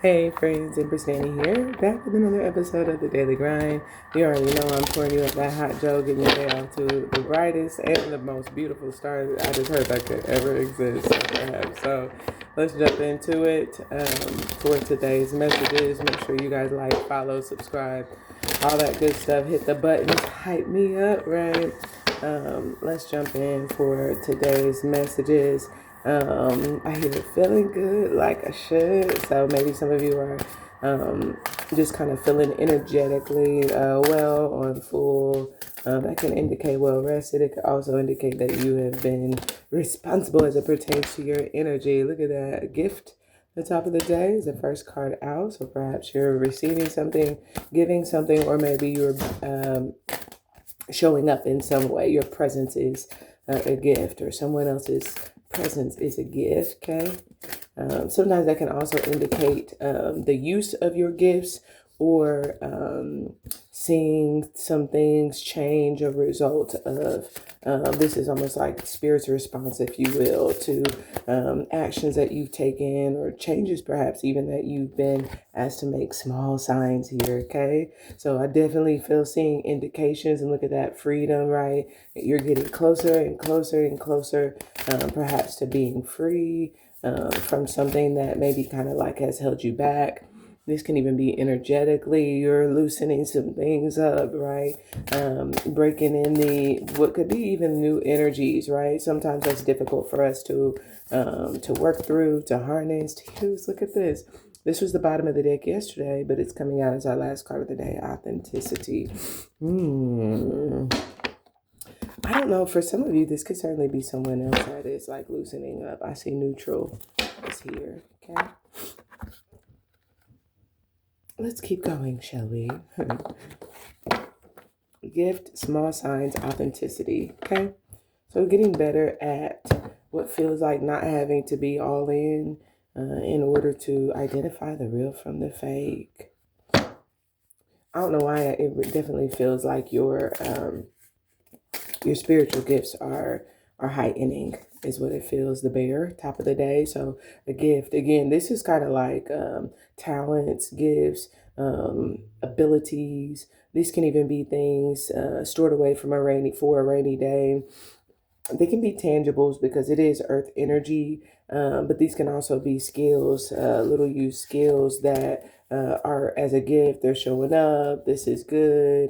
Hey friends, Empress Dannie here, back with another episode of the Daily Grind. You already know I'm pouring you up that hot joke, getting your day off to the brightest and the most beautiful start I just heard that could ever exist, perhaps. So let's jump into it. For today's messages, make sure you guys like, follow, subscribe, all that good stuff. Hit the buttons, hype me up, right? Let's jump in for today's messages. I hear feeling good like I should. So maybe some of you are just kind of feeling energetically well or full. That can indicate well rested. It could also indicate that you have been responsible as it pertains to your energy. Look at that gift. The top of the day is the first card out. So perhaps you're receiving something, giving something, or maybe you're showing up in some way. Your presence is a gift, or someone else's presence is a gift. Okay. Sometimes that can also indicate the use of your gifts, or seeing some things change a result of this is almost like spirit's response, if you will, to actions that you've taken, or changes perhaps even that you've been asked to make. Small signs here. Okay, so I definitely feel seeing indications, and look at that freedom, right? You're getting closer and closer and closer, perhaps to being free from something that maybe kind of like has held you back. This can even be energetically, you're loosening some things up, right? Breaking in what could be even new energies, right? Sometimes that's difficult for us to work through, to harness, to use. Look at this. This was the bottom of the deck yesterday, but it's coming out as our last card of the day, authenticity. I don't know, for some of you, this could certainly be someone else that is like loosening up. I see neutral is here, okay? Let's keep going, shall we? Gift, small signs, authenticity, okay? So getting better at what feels like not having to be all in order to identify the real from the fake. I don't know why it definitely feels like your spiritual gifts are heightening, is what it feels. The bear, top of the day. So a gift, again, this is kind of like talents, gifts, abilities. These can even be things stored away from for a rainy day. They can be tangibles because it is earth energy, but these can also be skills, little used skills that are as a gift. They're showing up. This is good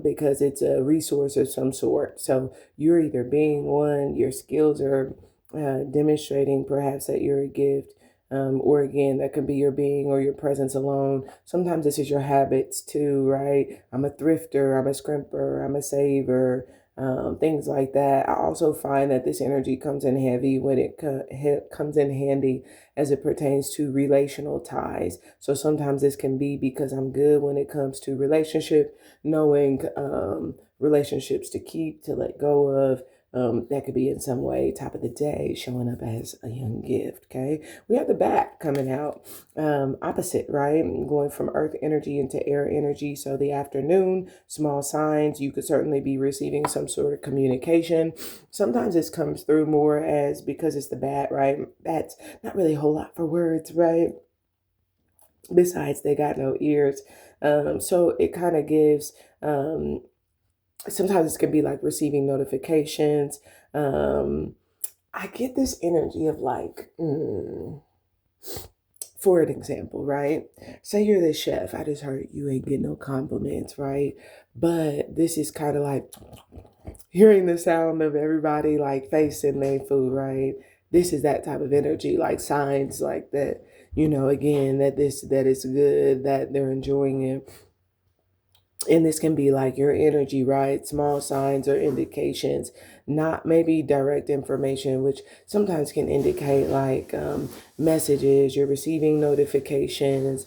because it's a resource of some sort. So you're either being one, your skills are demonstrating perhaps that you're a gift. Or again, that could be your being or your presence alone. Sometimes this is your habits too, right? I'm a thrifter, I'm a scrimper, I'm a saver, things like that. I also find that this energy comes in heavy when it comes in handy as it pertains to relational ties. So sometimes this can be because I'm good when it comes to relationship, knowing relationships to keep, to let go of. That could be in some way, top of the day, showing up as a young gift. Okay, we have the back coming out, opposite, right? Going from earth energy into air energy. So the afternoon, small signs, you could certainly be receiving some sort of communication. Sometimes this comes through more as, because it's the bat, right? Bats, not really a whole lot for words, right? Besides, they got no ears. So it kind of gives, sometimes it can be like receiving notifications. I get this energy of like, for an example, right? Say you're the chef. I just heard you ain't getting no compliments, right? But this is kind of like hearing the sound of everybody like facing their food, right? This is that type of energy, like signs like that, again, that is good, that they're enjoying it. And this can be like your energy, right? Small signs or indications, not maybe direct information, which sometimes can indicate like messages, you're receiving notifications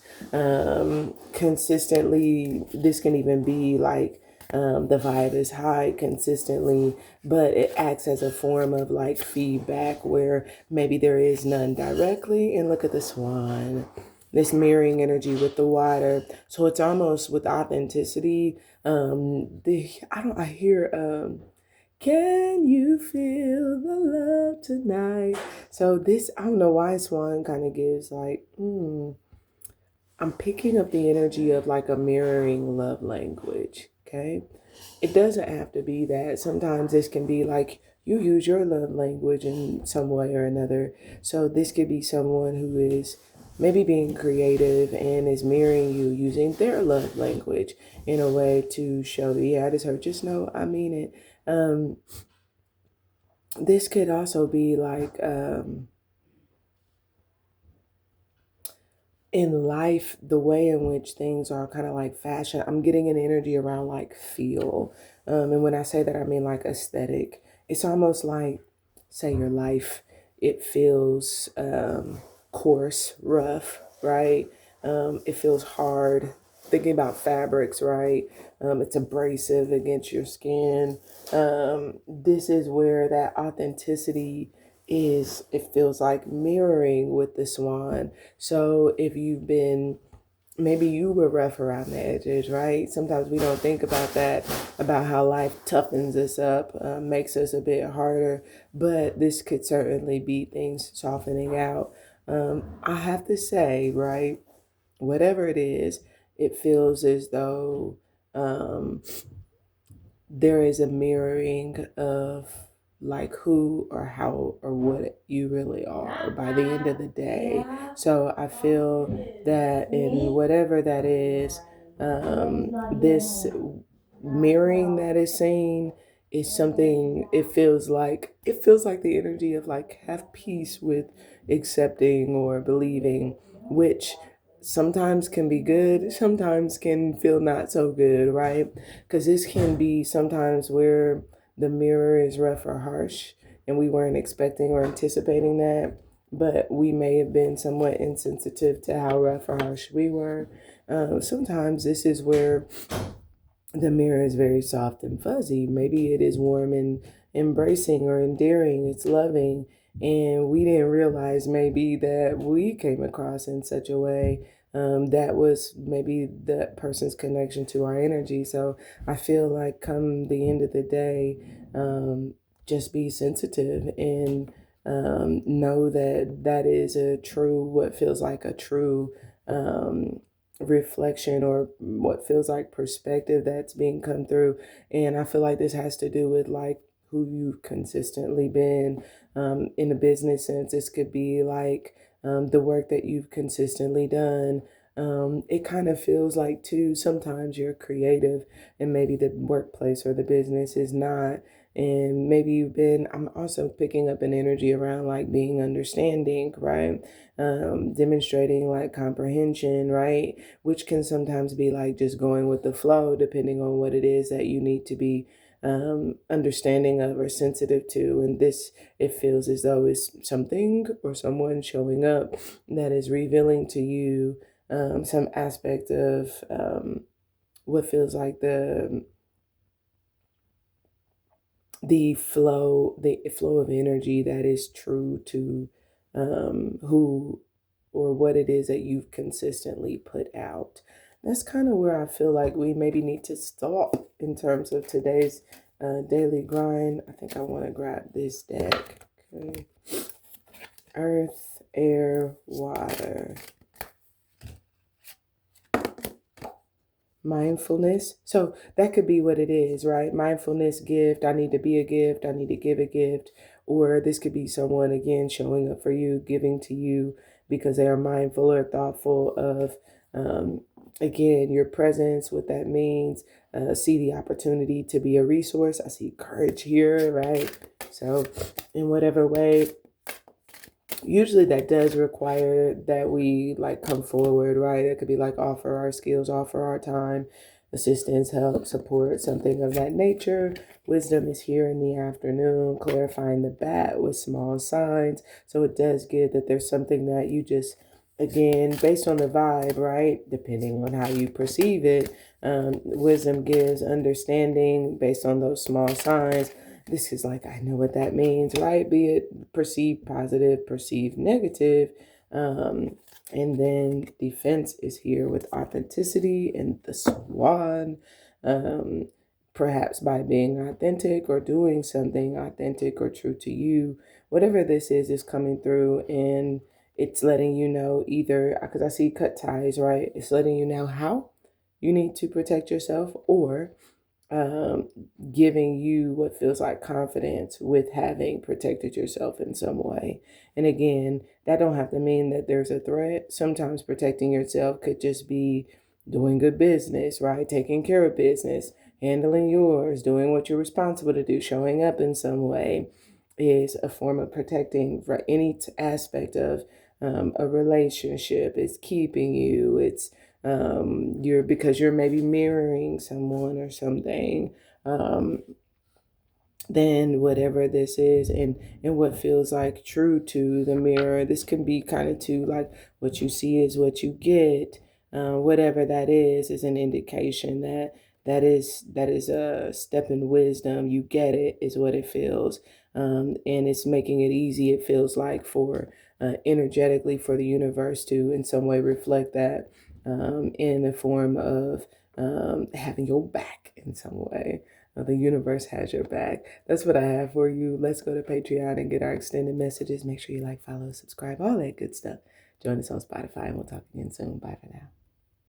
consistently. This can even be like the vibe is high consistently, but it acts as a form of like feedback where maybe there is none directly. And look at the swan, this mirroring energy with the water. So it's almost with authenticity. I hear can you feel the love tonight? So this, I don't know why swan kind of gives like I'm picking up the energy of like a mirroring love language. Okay. It doesn't have to be that. Sometimes this can be like you use your love language in some way or another. So this could be someone who is maybe being creative and is mirroring you using their love language in a way to show, yeah, this hurt. Just know I mean it. This could also be like, in life, the way in which things are kind of like fashion, I'm getting an energy around like feel. And when I say that, I mean like aesthetic. It's almost like, say, your life, it feels coarse, rough, right? It feels hard. Thinking about fabrics, right? It's abrasive against your skin. This is where that authenticity is, it feels like mirroring with the swan. So if you've been, maybe you were rough around the edges, right? Sometimes we don't think about that, about how life toughens us up, makes us a bit harder, but this could certainly be things softening out. I have to say, right, whatever it is, it feels as though um, there is a mirroring of like who or how or what you really are by the end of the day. So I feel that in whatever that is, this mirroring that is seen is something, it feels like the energy of like have peace with accepting or believing, which sometimes can be good, sometimes can feel not so good, right? Because this can be sometimes where the mirror is rough or harsh and we weren't expecting or anticipating that, but we may have been somewhat insensitive to how rough or harsh we were. Sometimes this is where the mirror is very soft and fuzzy. Maybe it is warm and embracing or endearing, it's loving. And we didn't realize maybe that we came across in such a way that was maybe that person's connection to our energy. So I feel like come the end of the day, just be sensitive and know that that is a true, what feels like a true reflection or what feels like perspective that's being come through. And I feel like this has to do with like who you've consistently been, in a business sense. This could be like the work that you've consistently done. It kind of feels like too sometimes you're creative and maybe the workplace or the business is not. And maybe you've been, I'm also picking up an energy around like being understanding, right? Demonstrating like comprehension, right? Which can sometimes be like just going with the flow, depending on what it is that you need to be understanding of or sensitive to. And this, it feels as though it's something or someone showing up that is revealing to you some aspect of what feels like the flow of energy that is true to who or what it is that you've consistently put out. That's kind of where I feel like we maybe need to stop in terms of today's daily grind. I think I want to grab this deck. Okay. Earth, air, water. Mindfulness. So that could be what it is, right? Mindfulness, gift. I need to be a gift. I need to give a gift. Or this could be someone, again, showing up for you, giving to you because they are mindful or thoughtful of, um, again, your presence, what that means. See the opportunity to be a resource. I see courage here, right? So, in whatever way, usually that does require that we like come forward, right? It could be like offer our skills, offer our time, assistance, help, support, something of that nature. Wisdom is here in the afternoon, clarifying the bat with small signs. So it does get that there's something that you just, again, based on the vibe, right? Depending on how you perceive it, wisdom gives understanding based on those small signs. This is like, I know what that means, right? Be it perceived positive, perceived negative. Um, and then defense is here with authenticity and the swan. Um, Perhaps by being authentic or doing something authentic or true to you, whatever this is coming through. And It's letting you know either, because I see cut ties, right? It's letting you know how you need to protect yourself, or um, giving you what feels like confidence with having protected yourself in some way. And again, that don't have to mean that there's a threat. Sometimes protecting yourself could just be doing good business, right? Taking care of business, handling yours, doing what you're responsible to do, showing up in some way is a form of protecting for any aspect of a relationship. It's keeping you. It's you're because you're maybe mirroring someone or something. Then whatever this is, and what feels like true to the mirror, this can be kind of to like what you see is what you get. Whatever that is an indication that that is a step in wisdom. You get it is what it feels. And it's making it easy, it feels like, for energetically for the universe to in some way reflect that, in the form of having your back in some way. The universe has your back. That's what I have for you. Let's go to Patreon and get our extended messages. Make sure you like, follow, subscribe, all that good stuff. Join us on Spotify, and we'll talk again soon. Bye for now.